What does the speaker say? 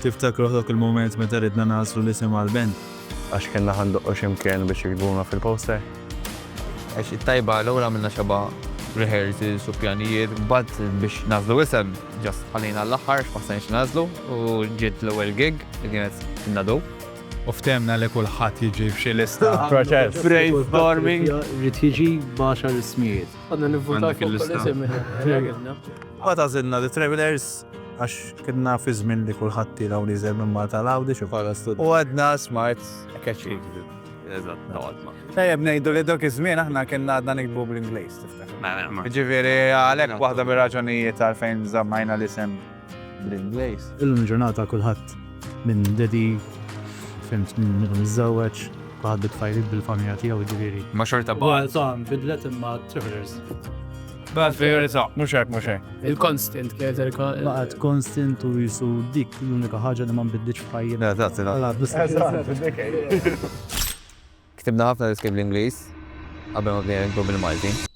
Tiftakru dak il-moment meta ridna naslu l-isem għal-band? Għax kena ħanduqqu ximkien biex jikbuna fil-poster. Għax it-tajba l-ewwel għamilna xaba rehearsals u pjanijiet, bad biex nazlu isem, ġast għalina l-aħħar ma stajniex nazlu u ġiet l-ewwel gig li kienet nadu. U ftemna li kulħadd jiġi f'xi lista. Proċess. Brainstorming. Rrid jiġi b'10 ismijiet. Għadna nivvutaw Għandek fuq il-lista. l-isem. Għata zidna The Travelers għax kidna fi żmien li kulħadd tiraw li żel minn Malta l-Awdi xu bħala studi. U għadna smart, catchy. Eżatt, għadna. Tajab nejdu li dok iż-żmien aħna kienna għadna nikbu bl-Ingliż tiftakar. Ġifieri għalhekk waħda mir-raġunijiet għalfejn żammajna l-isem bl-Ingliż. Illum ġurnata kulħadd minn dedi fimt minn miżżewweġ, kulħadd bitfajlit bil-familja tiegħu ġifieri. Ma xorta Għal tam, bidlet imma Travelers. Bad verità, mhux hekk mhux hekk. Il-constant kienet Laqgħet constant u jisu dik l-unika ħaġa li ma nbidlitx f'ħajjina. Ktibna ħafna diski bl-Inglis, qabel ma bdejna nikbu bil-Malti.